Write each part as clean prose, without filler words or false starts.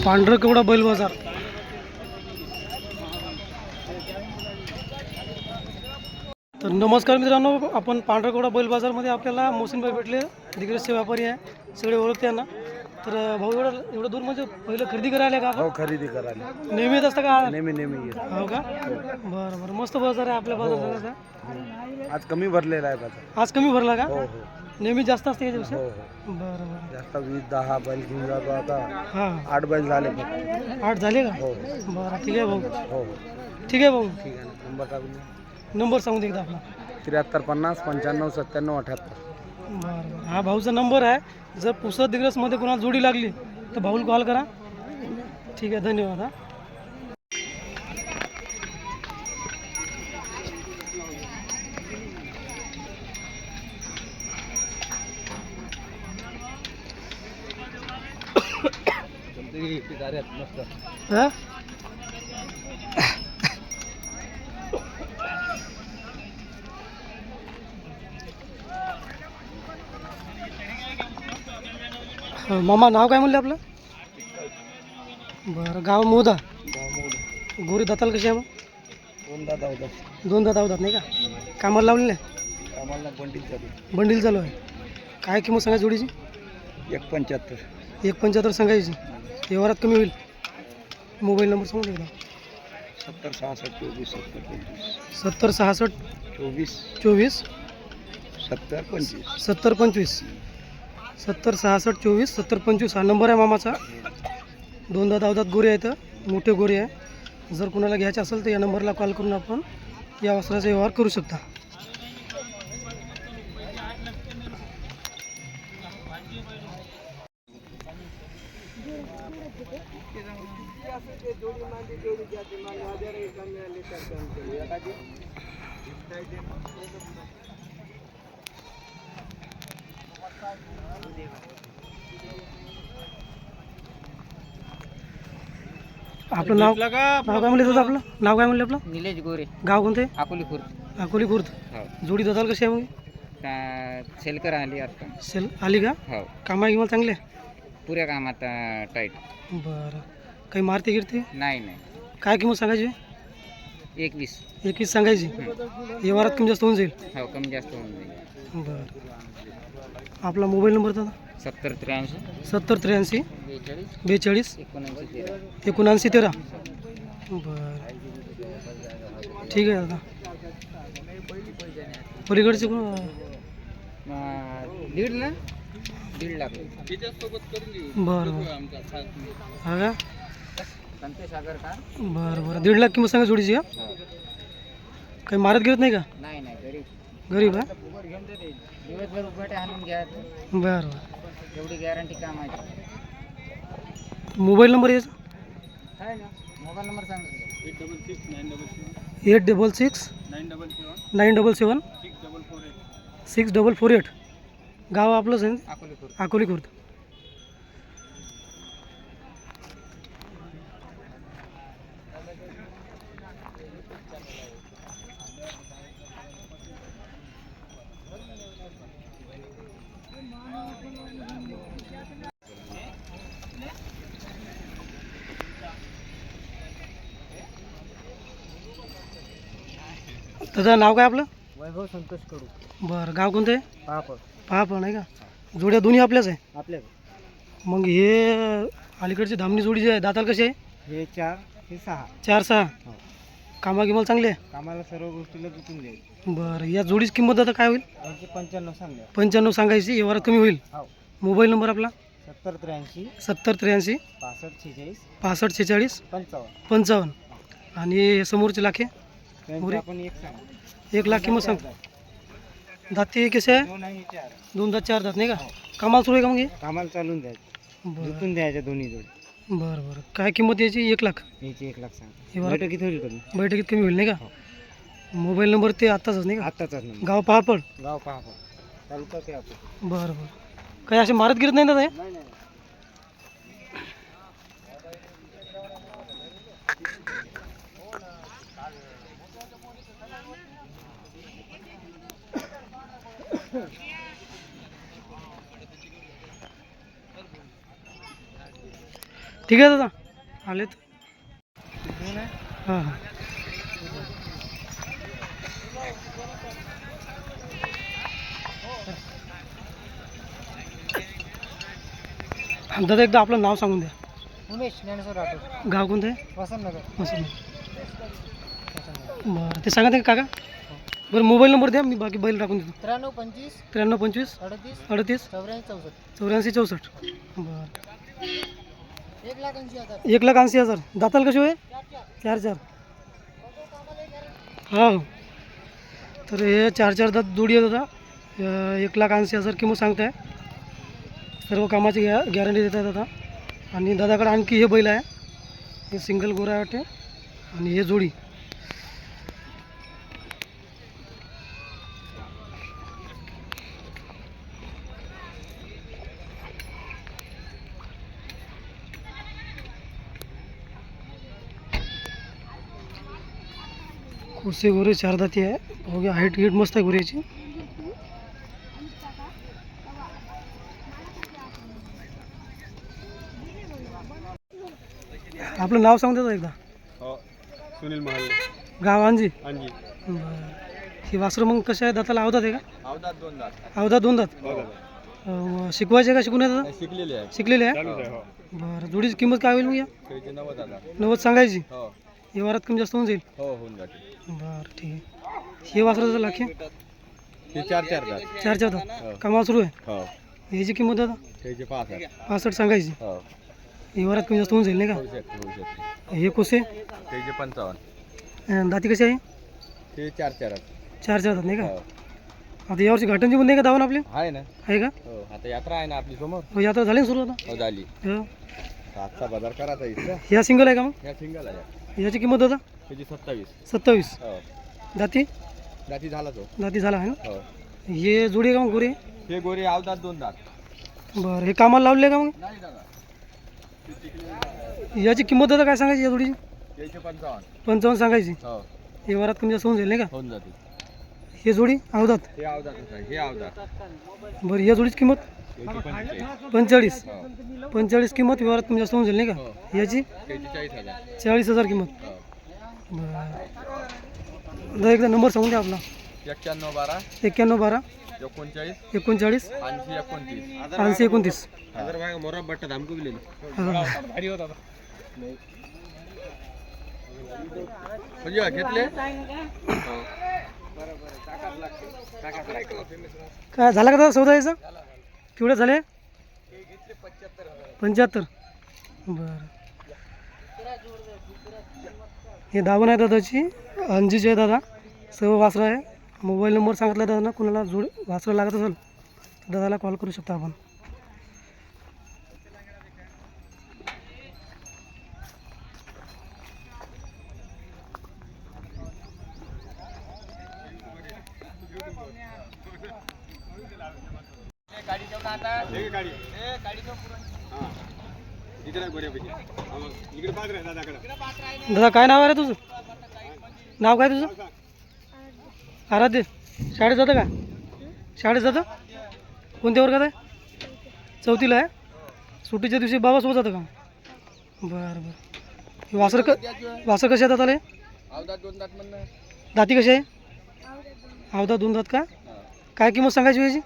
पांढरकवडा बैल बाजार. तर नमस्कार मित्रांनो, आपण पांढरकवडा बैल बाजारमध्ये आपल्याला मोहसिनभाई भेटले. दिग्रसचे व्यापारी आहे, सगळे ओळखते यांना. तर भाऊ एवढं दूर म्हणजे पहिलं खरेदी करायला का? हो, खरेदी करायला नेहमी येत असतं का? नेहमी येत. हो का? बरं बरं, मस्त बाजार आहे आपल्या बाजाराचा. आज कमी भरलेला आहे बाजार. आज कमी भरला का? हो हो नेहमी जास्त असते या दिवशी. हो. बरं बरं. जास्त 20-10 बैल घेऊन जातो आता. हां 8 बैल झाले फक्त. 8 झाले का? हो बरं ठीक आहे भाऊ. हो ठीक आहे भाऊ. ठीक आहे. नंबर टाकून नंबर सांगू दे एकदा आपला. 7350 95 97 78. बरं बरं, हा भाऊचा नंबर आहे. जर पुसद दिग्रसमध्ये कोणाला जोडी लागली तर भाऊला कॉल करा. ठीक आहे, धन्यवाद. हा हा मामा नाव काय म्हणलं आपलं? बरं, गाव मोदा. गोरी दाताल कशी आहे मग? दोन दात अवधात नाही का? कामाला लावलेलं आहे? आम्हाला बंडील चालू आहे. काय किंमत सांगायची जोडीची? 175. 175 सांगायची. व्यवहारात कमी होईल. मोबाईल नंबर सांगू एकदा. 70 66 24 70 66 24 70 25. 70 25. 70 66 24 70 25 हा नंबर आहे मामाचा. दोन दात अवधात गोरे आहेत, मोठे गोरे आहे. जर कोणाला घ्यायचे असेल तर या नंबरला कॉल करून आपण या वस्त्राचा व्यवहार करू शकता. आपलं नाव काय म्हणलं होतं? आपलं नाव काय म्हणलं आपलं? निलेश गोरे, गाव कोणते? अकोली खुर्द. अकोली खुर्द. हो. जोडी दाताल कशी आहे मग? सेलकर आली आता. सेल आली का? हो, कामा गिमा चांगले? पुऱ्या कामात टाईट. बरं, काही मारते गिरते? नाही नाही. काय किंमत सांगायची? 21. 21 सांगायची. व्यवहारात कमी जास्त होऊन जाईल. हो, कमी जास्त होऊन जाईल. बरं, आपला मोबाईल नंबर दादा? 70 83 70 83 42 42 79 13. 79 13. बरं ठीक आहे दादा. पलीकडचे कोण? दीड ना 1.5 लाख. बरं बरं, हा का? संतोषागर का? बरं बरं, 1.5 लाख किंमत सांगा जोडीची. का काही मारत गिरत नाही का? नाही नाही, गरीब गरीब आहे. दिवसभर उभे आणून घ्या. बरं बरं, एवढी गॅरंटी कामाची. मोबाईल नंबर याचा? आहे ना, मोबाईल नंबर सांगा. 866 977 6448. गाव आपलंच आहे ना? अकोली खुर्द. अकोली खुर्द. दादा नाव काय आपलं? वैभव संतोष कडू. बरं, गाव कोणतं आहे? पापड. पहा नाही का? जोड्या दोन्ही आपल्याच आहे. आपल्या मग हे अलीकडची धामणी जोडी जी आहे, दाताल कशी आहे? हे 4 हे 6. 4-6. हो. कामा गिमाला चांगले आहे? कामाला सर्व गोष्टीला तुटून जाईल. बरं, या जोडीची किंमत आता काय होईल? 95 सांगा. 95 सांगायची. व्यवहारात कमी होईल. हो. मोबाईल नंबर आपला? 70 83 70 83 65 46 65 46 55. 55. आणि समोरचे लाखे? त्यांची आपण एक सांगा. 1 लाख किंमत सांग. दाती कसे आहे? 2 आणि 4. 2 दात 4 दात नाही का? कामाला सुरू आहे का मग हे? कामाला चालून द्यायचं. बरं दुतून द्यायच्या दोन्ही जोडी. बरं बरं, काय किंमत याची? 1 लाख. याची 1 लाख सांगा. व्यवहार बैठकीत होईल कमी. बैठकीत कमी होईल नाही का? मोबाईल नंबर ते आत्ताच नाही का? आत्ताचाच नंबर. गाव पहापड. गाव पापड, तालुका ते आपण. बरं बरं, काही असे मारत गिरत नाही ना ते? नाही नाही. ठीक आहे दादा आलेत हां हां दादा एकदा आपलं नाव सांगून द्या. उमेश ज्ञानेश्वर राठोड गाव कोणतं आहे? वसंतनगर असं बरं ते सांगा ते काका बरं मोबाईल नंबर द्या मी बाकी बैल टाकून देतो. 93 25 93 25 38 38 84 64 84 64 बरं 1,80,000 1,80,000 दाताल कसे होय 4 हो तर हे 4 दात जोडी आहे दादा 1,80,000 किंमत सांगताय सर्व कामाची गॅरंटी देतात दादा आणि दादाकडे आणखी हे बैल आहे हे सिंगल गोरा वाटते आणि हे जोडी कुर्सी गोरे 4 दाती आहे हो गया हाईट गिट मस्त आहे गोऱ्याची आपलं नाव सांग देतो एकदा हो सुनील महाल गाव अंजी आणजी बरं ही वासरं मग कशा आहे दाताला आवतात आहे का अवधात 2 दात आवतात 2 दात शिकवायचे का शिकून दादा शिकलेले आहे शिकलेले आहे बरं जोडीची किंमत काय होईल मग या त्याचे 90,000 90 सांगायची हो व्यवहारात कमी जास्त होऊन जाईल हो होऊन जाते बरं ठीक आहे हे वासराचं लाखे हे 4 दात 4 दात कामाला सुरू आहे हो ह्याची किंमत दादा त्याचे 5 आहे 65 सांगायची हो व्यवहारात कमी जास्त होऊन जाईल नाही होऊ शकते हे कोसे त्याचे 55 दाती कशी आहे ते 4 4 दात नाही का हो आता यावर्षी घाटांची पण नाही का धावून आपले आहे ना आहे का हो आता यात्रा आहे ना आपली समोर हो यात्रा झाली ना सुरू आता हो झाली हो. आजचा बाजार करायचा इथं ह्या सिंगल आहे का मग या सिंगल आहे याची किंमत दादा त्याची 27 27 हो दाती दाती झाला तो दाती झाला आहे ना हो हे जोडी आहे का मग गोरे हे गोरे अवधात 2 दात बरं हे कामाला लावले का मग नाही दादा याची किंमत दादा काय सांगायची या जोडीची त्याचे 55 55 सांगायची हो व्यवहारात कमी जास्त होऊन जाईल नाही का होऊन जाते हे जोडी अवधात हे अवधातच आहे हे अवधात बरं या जोडीची किंमत त्याची 45 हो 45 किंमत व्यवहारात कमी जास्त होऊन जाईल नाही हो का याची त्याची 40,000 40,000 किंमत हो बरं दादा एकदा नंबर सांगून द्या आपला 91 12 91 12 39 39 80 29 80 29 हजार भाई मोरा बट्टा धामको गेले भारी होता म्हणजे घेतले काय झाला का दादा सौदा याचा केवढे झाले 75 बरं हे दावण आहे दादाची अंजीची आहे दादा सर्व वासरं आहे मोबाईल नंबर सांगितला दादा कोणाला जोड वासरं लागत असेल तर दादाला कॉल करू शकता आपण दादा काय नाव आहे रे तुझं नाव काय तुझं आराध्य शाळेत जातं का शाळेत जातं कोणत्या वर्गात आहे 4थीला आहे सुट्टीच्या दिवशी बाबासोबत जातं का बरं बरं हे वासर कसे आहेत आले अवधात 2 दात म्हणणं दाती कशी आहे अवधा 2 दात का काय किंमत सांगायची याची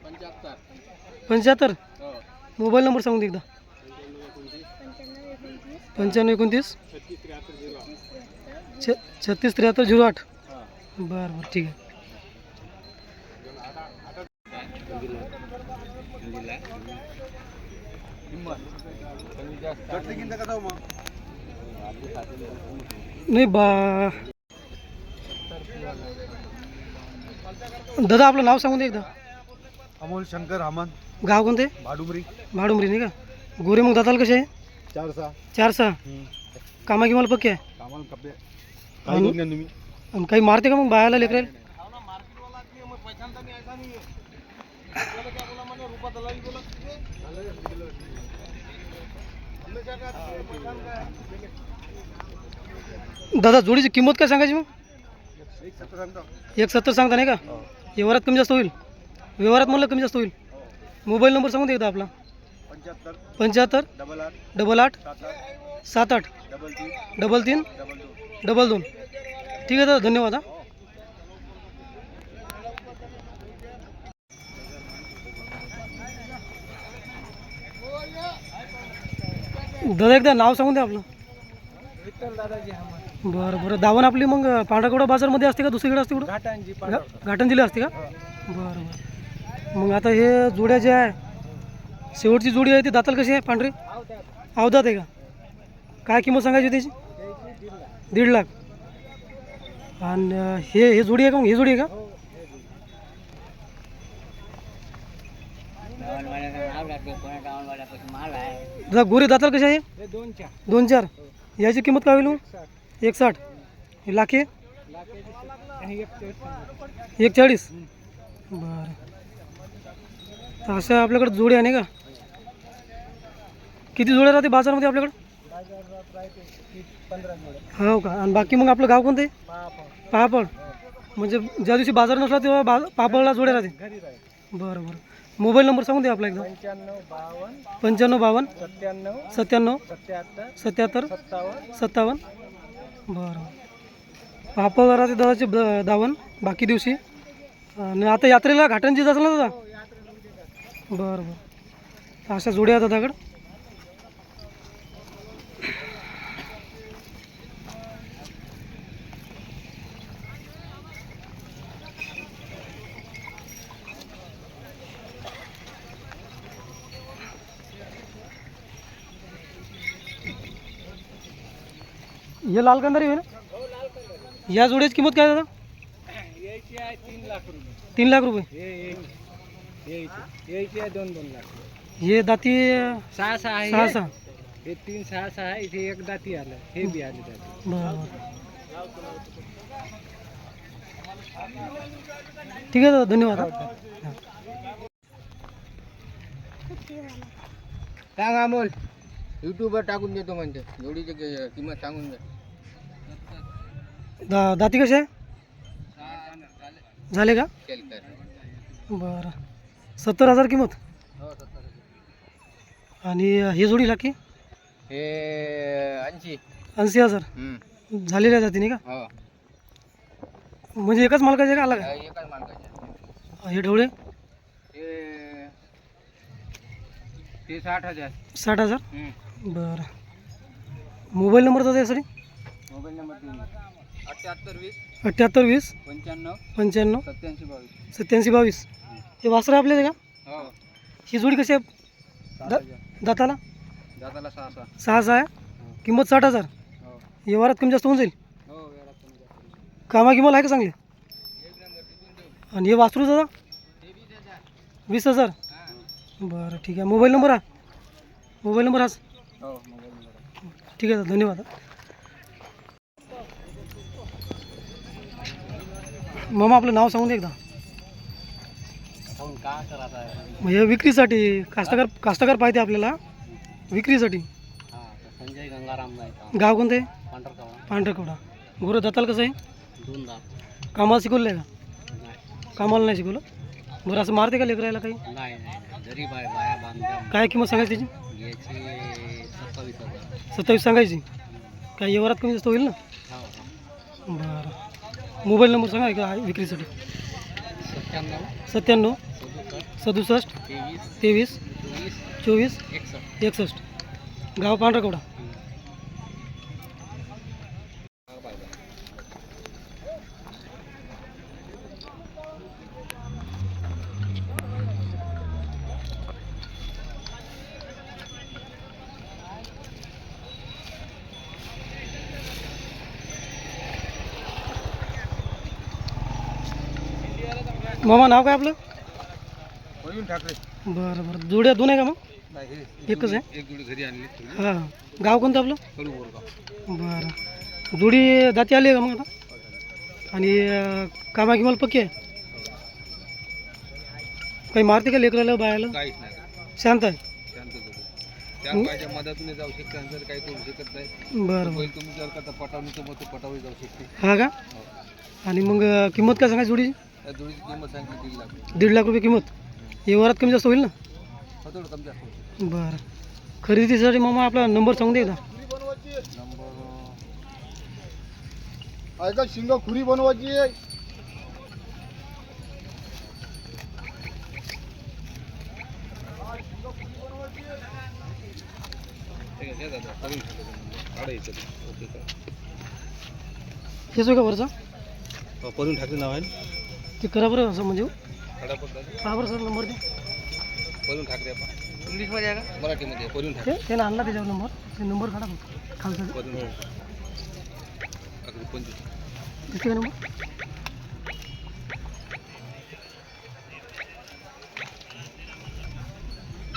75 हो मोबाईल नंबर सांगून दे एकदा 95 29 36 73 08 बरं बरं ठीक आहे नाही दादा आपलं नाव सांगून दे एकदा अमोल शंकर रामन गाव कोणते भाडुमरी भाडुमरी नाही का गोरे मग दाताल कसे आहे 4-6 कामा किमाला पक्के आहे कामाला कपडे आणि आणि काही मारते का मग बायाला लेकरेल दादा जोडीची किंमत काय सांगायची मग 170 सांगता नाही का व्यवहारात कमी जास्त होईल व्यवहारात म्हणलं कमी जास्त होईल मोबाईल नंबर सांगून दे एकदा आपला 75 88 78 33 22. ठीक आहे दादा, धन्यवाद हा. दादा एकदा नाव सांगून द्या आपलं. विठ्ठल दादाजी बरं बरं. दावण आपली मग पांढरकवडा बाजारमध्ये असते का दुसरीकडे असते कुठं? घाटांची घाटन जिल्हा असते का? बरं बरं. मग आता हे जोड्या जे आहे, शेवटची जोडी आहे ती दाताल कशी आहे? पांढरी अवधात आहे का? काय किंमत सांगायची त्याची? 1.5 लाख. आणि हे जोडी आहे का? मग ही जोडी आहे का? दादा गोरे दाताल कशी आहे? 2-4. याची किंमत काय होईल मग? 1.60. हे लाखे 1.40. बरं. तर अशा आपल्याकडे जोडी आहे का? किती जोड्या राहते बाजारामध्ये आपल्याकडे? 15 जोड्या. हो का? आणि बाकी मग आपलं गाव कोणतं आहे? पापड. म्हणजे ज्या दिवशी बाजार नसला तेव्हा पापडला जोड्या राहते. घरी राहील. बरं बरं. मोबाईल नंबर सांगून द्या आपला एकदा. 95 52 55 97 97 77 77 57 57. बरं. पापड राहते दादाचे दावण बाकी दिवशी. आणि आता यात्रेला घाटांची जायचं ना दादा? बरं बरं. अशा जोड्या आहेत दादाकडं. हे लाल कंदारी आहे ना? या जोड्याची किंमत काय दादा? यायची आहे 3 लाख रुपये. 3 लाख रुपये. यायची आहे 2-2 लाख. हे दाती 6-6 आहे. 6-6. हे 3-6-6 आहे. इथे एक दाती आलं. हे बी आले दाती. बरं. ठीक आहे दादा, धन्यवाद हा. सांग अमोल, यूट्यूबवर टाकून देतो म्हणते. जोडीची किंमत सांगून द्या. दाती कसे आहे? झाले का? बरं. 70,000 किंमत. आणि हे जोडी लाखी? हे 80. 80,000 झालेल्या जाती नाही का? हो. म्हणजे एकाच मालकाचे का अलग आहे? एकाच मालकाचे. हे ढवळे ते 60,000. 60,000. बरं. मोबाईल नंबर दादा यासाठी? Mobile number 78 20 78 20 95 95 87 22. 87 22. हे वासरं आपले आहे का? हो. ही जोडी कशी आहे? 60,000. दाताला दाताला 6-6. 6-6 आहे. किंमत 60,000. हो. व्यवहारात कमी जास्त होऊन जाईल. हो, वेळात कमी जास्त. कामा किंमत आहे का चांगली? आणि हे वासरू दादा? 20,000. बरं ठीक आहे. मोबाईल नंबर हा? मोबाईल नंबर हाच? हो, मोबाईल नंबर. ठीक आहे, धन्यवाद. मामा आपलं नाव सांगून दे एकदा. म्हणजे विक्रीसाठी कास्तकार पाहिजे आपल्याला विक्रीसाठी. संजय गंगाराम गाव कोणतं आहे? पांढरकवडा. पांढरकवडा. गोरं दाताल कसं आहे? 2 दात. कामाला शिकवलं आहे का? नाही. कामाला नाही शिकवलं. बरं असं मारते का लेकरायला काही? नाही गरीब आहे, बाया बांधल्या. काय किंमत सांगायची त्याची? याची 27,000. 27 सांगायची. काय व्यवहारात कमी जास्त होईल ना? हो. बरं. मोबाईल नंबर सांगा का विक्रीसाठी? 97 97 67 23 24 61. गाव पांढरकवडा. मामा नाव काय आपलं? प्रवीण ठाकरे. बरं बरं. जोड्या दोन आहे का मग? एकच आहे. एक जोडी घरी आणली. हां. गाव कोणतं आपलं? कळू बोरगाव. बरं. जोडी दाती आली आहे का मग आता? आणि कामा किंमत पक्की आहे? काही मारते का लेकराला बायाला? काहीच नाही. शांत आहे. शांत जोडी. त्या पाहिजे मदतून जाऊ शकते, नंतर काही करू शकत नाही. बरं बरं. पहिले तुम्ही जर का पटावणीचं मग पटावली जाऊ शकते. हा का? आणि मग किंमत काय सांगायची जोडीची? त्या जोडीची किंमत सांगितली 1.5 लाख. 1.5 लाख रुपये किंमत. व्यवहारात कमी जास्त होईल ना? थोडं कमी जास्त होतं. बरं. खरेदीसाठी मामा आपला नंबर सांगून दे एकदा. आता शिंग खुरी बनवायची आहे. हेच आहे का वरचा करून टाकले नाव आहे ते करा बरं असं म्हणजे पहा बरं सर नंबर दे करून टाकले इंग्लिशमध्ये आहे का मराठीमध्ये करून ते त्यानं आणला त्याच्यावर नंबर ते नंबर काढा खालचा किती नंबर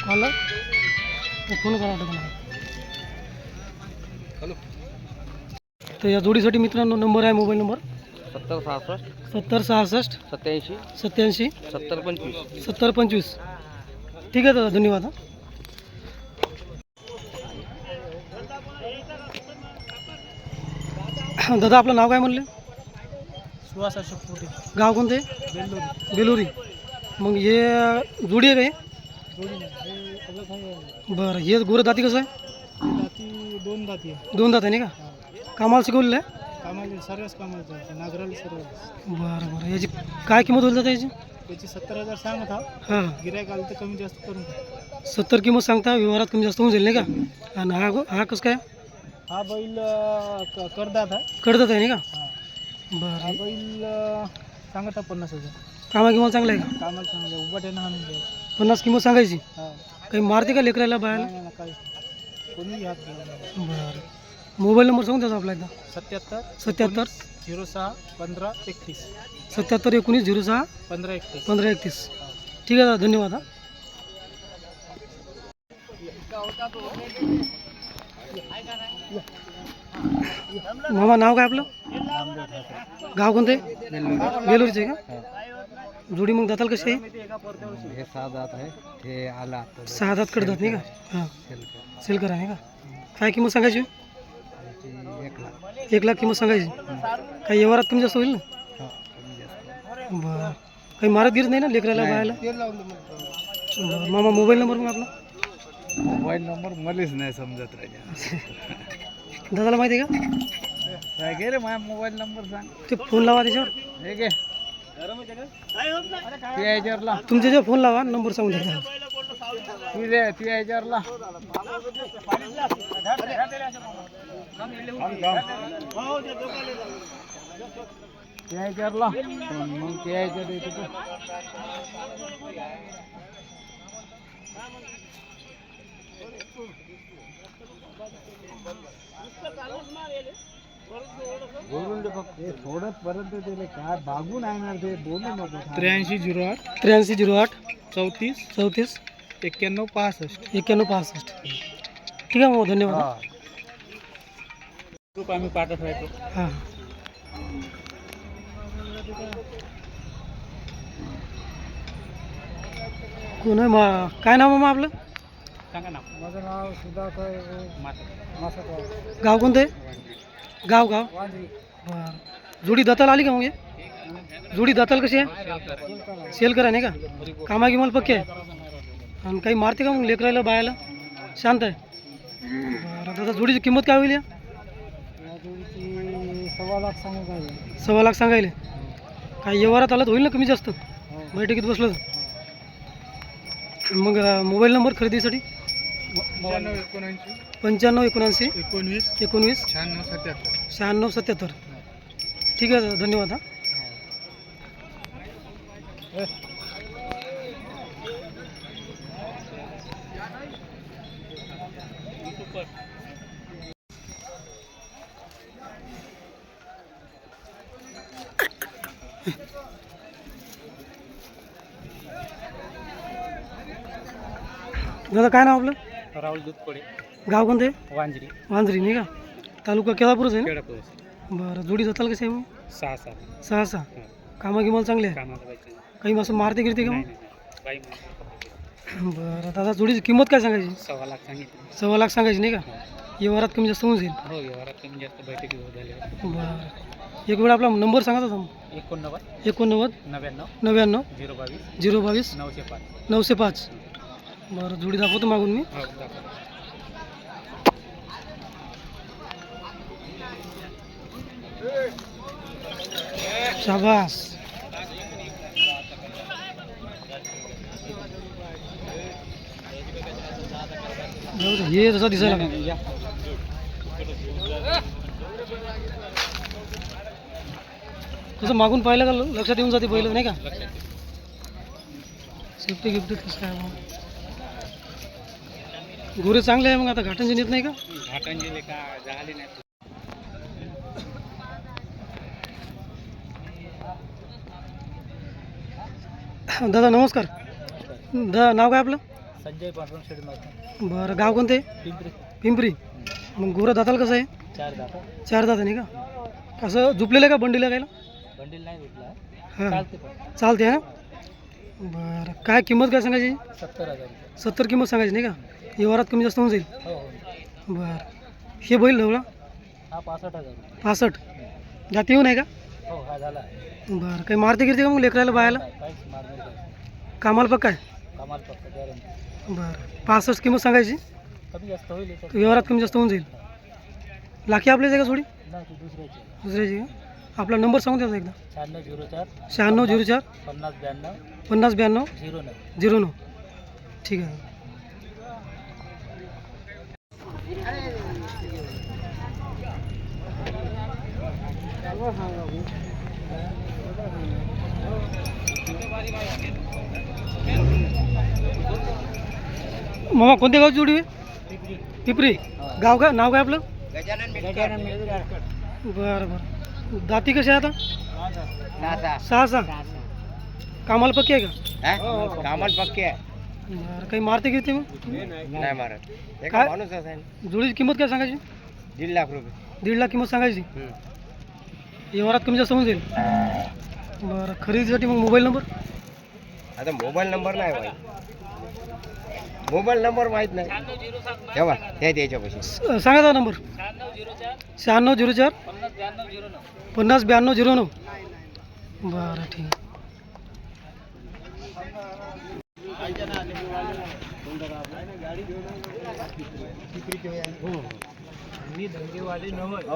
कॉल फोन करा वाटत मला हॅलो तर या जोडीसाठी मित्रांनो नंबर आहे मोबाईल नंबर 7066 70 67 87 87 70 25 70 25 ठीक आहे दादा धन्यवाद हां दादा आपलं नाव काय म्हणलं सुहास अशोक पोटे गाव कोणते बेल्लोरी बेलुरी मग हे जोडी आहे का जोडी नाही हे सगळं सांगा हे बरं हे गोरं दाती कसं आहे दाती दोन दाती आहे दोन दात आहे नाही का कामाला शिकवलेलं आहे कामाला सर्वच कामाला चालते नागराला सर्व बरं बरं याची काय किंमत होईल दादा याची त्याची 70,000 सांगत हा हां गिरायक आलं तर कमी जास्त करून टाक. 70 किंमत सांगता व्यवहारात कमी जास्त होऊन जाईल नाही का आणि हा कसं काय हा बैल करदात आहे कडदात आहे नाही का हा बरं हा बैल सांगत हा 50,000 कामा किंमत चांगलं आहे का कामाला चांगलं उभाट्यानं हाणून द्यायचं 50 किंमत सांगायची हा काही मारते का लेकरायला बाहेर नाही नाही काही कोणी हात घ्यायला नाही. बरं मोबाईल नंबर सांगून द्यायचा आपला एकदा 77 77 06 15 31 77 19 06 15 31 15 31 ठीक आहे दादा धन्यवाद हां मामा नाव काय आपलं गाव कोणतं आहे बेलूरचे का जोडी मग दाताल कशी आहे हे 6 दात आहे हे आला 6 दात कडतात नाही का हां सेल करा नाही का काय किंमत सांगायची 1 लाख किंमत सांगायची काही व्यवहारात कमी जास्त होईल ना बरं काही मारत गिरत नाही ना लेकरायला बाळायला बरं मामा मोबाईल नंबर मग आपला मोबाईल नंबर मलाच नाही समजत राजा दादाला माहिती आहे का काय घे रे माझा मोबाईल नंबर सांग ते फोन लावा त्याच्यावर हे घे ती याच्यावरला तुमच्या जेव्हा फोन लावा नंबर सांगून द्या ती याच्यावरला ती याच्यावरला मग ती याच्यावर येतो तू बोलून दे फक्त थोडंच पर्यंत दिले काय बागून आणणार ते बोलू नको 8308 8308 34 34 91 65 91 65 ठीक आहे मग धन्यवाद रुपये आम्ही पाठवत राहतो हां कोण आहे काय नाव मामा आपलं सांगा ना माझं नाव सुधाकर गाव कोणतं आहे गाव बरं जोडी दाताल आली का मग हे जोडी दाताल कशी आहे सेल करा नाही का कामा गिमाल पक्के आहे आणि काही मारते का मग लेकरायला बायाला शांत आहे बरं दादा जोडीची किंमत काय होईल या 1.25 लाख सांगू काय 1.25 लाख सांगायले काही व्यवहारात आलं तर होईल ना कमी जास्त बैठकीत बसलं तर मग मोबाईल नंबर खरेदीसाठी 95 79 19 19 96 77 ठीक आहे दादा धन्यवाद हां दादा काय नाव आपलं राहुल दूधपडे गाव कोणते वांजरी वांजरी नाही का तालुका केळापूरच आहे ना खेळापूर बरं जोडी जाताल कशी आहे मग 6 6 कामा गिमाल चांगले आहे कामाला पाहिजे काही असं मारते गिरते का मग बाई बरं दादा जोडीची किंमत काय सांगायची 1.25 लाख सांगितलं 1.25 लाख सांगायची नाही का व्यवहारात कमी जास्त होऊन जाईल हो व्यवहारात कमी जास्त बैठकी झाले बरं एक वेळ आपला नंबर सांगा होता 89 89 99 99 022 022 905 905 बरं जोडी दाखवतो मागून मी हो दाखवा शाबास. जाऊ दे, हे जसं दिसायला लागलं. तसं मागून पाहिलं का लक्षात येऊन जाते पहिलं नाही का. सेफ्टी गिफ्टी कसं आहे मग. गोरे चांगले आहे मग आता घाटांचे नेत नाही का. घाटांचे का झाले नाही. दादा नमस्कार. दादा नाव काय आपलं. संजय पांडुरंग शेड मागं. बरं गाव कोणते. पिंपरी. पिंपरी. मग गोरं दाताल कसं आहे. 4 दाता. 4 दात नाही का. कसं झुपलेलं आहे का बंडीला कायला. बंडल नाही भेटला. हां चालते पण. चालते ना. बरं काय किंमत काय सांगायची. 70,000 रुपये. 70 किंमत सांगायची नाही का. व्यवहारात कमी जास्त होऊन जाईल. हो हो. बरं हे बैल ढवळा हा 65,000 रुपये. 65 जाती येऊ नाही का. हो हा झाला. बरं काही मारते गिरते का मग लेकरायला बायाला. काहीच मारणार नाही. कामाला पक्का आहे. कमाल फक्त गॅरंटी. बरं 65 किंमत सांगायची. कमी जास्त होईल याच्यात. व्यवहारात कमी जास्त होऊन जाईल. लाखी आपल्याच आहे का थोडी. नाही ती दुसऱ्याची. दुसऱ्याची का. आपला नंबर सांगून द्यायचा एकदा. 9604 9604 5092 5092 09. 09. ठीक आहे. मामा कोणत्या गावची जोडी आहे. पिपरी. गाव का नाव काय आपलं. गजानन मिळणार. बरं बरं दाती कशी आहे आता. 6 कामाला पक्की आहे का. कामाल पक्के आहे. बरं काही मारते गिरते मग. नाही मारत. एक काय? माणूस असेल. जोडीची किंमत काय सांगायची. 1.5 लाख रुपये. 1.5 लाख किंमत सांगायची. व्यवहारात कमी जास्त होऊन जाईल. बरं खरेदीसाठी मग मोबाईल नंबर. आता मोबाईल नंबर नाही माहीत. मोबाईल नंबर माहीत नाही. ठेवा हे त्याच्यापाशी. सांगा दादा नंबर. 9604 5092 09. बरं ठीक आहे. मी धंदेवाले नव्हते.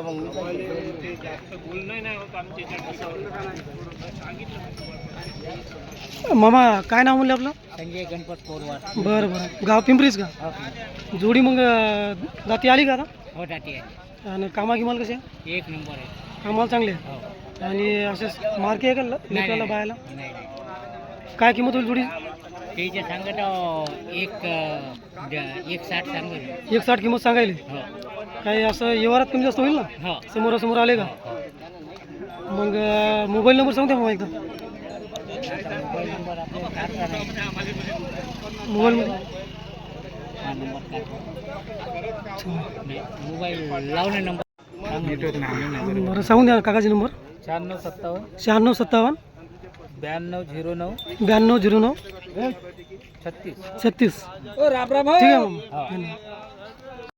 मामा काय नाव म्हणले आपलं. संजय गणपत पोरवार. बरं बरं गाव पिंपरीच का. जोडी मग जाती आली का आता. हो टाटी आहे. आणि कामा गिमाल कसे आहे. 1 नंबर आहे. कामाला चांगले आहे. हो. आणि असे मार्के आहे का लेकराला बायाला. नाही नाही. काय किंमत होईल जोडी. त्याचे सांगत 160 सांगत. 160 किंमत सांगायली. हो काही असं व्यवहारात कमी जास्त होईल ना. हो. समोरासमोर आले का. मग मोबाईल नंबर सांगते मग एकदा. मोबाईल नंबर आपल्याला काढता नाही. मोबाईल हा नंबर नाही. मोबाईल लावणे नंबर. बरं सांगून द्या काकाची नंबर. 9657 9657 9209 9209 36. 36. ओ राम राम. ठीक आहे मग धन्यवाद.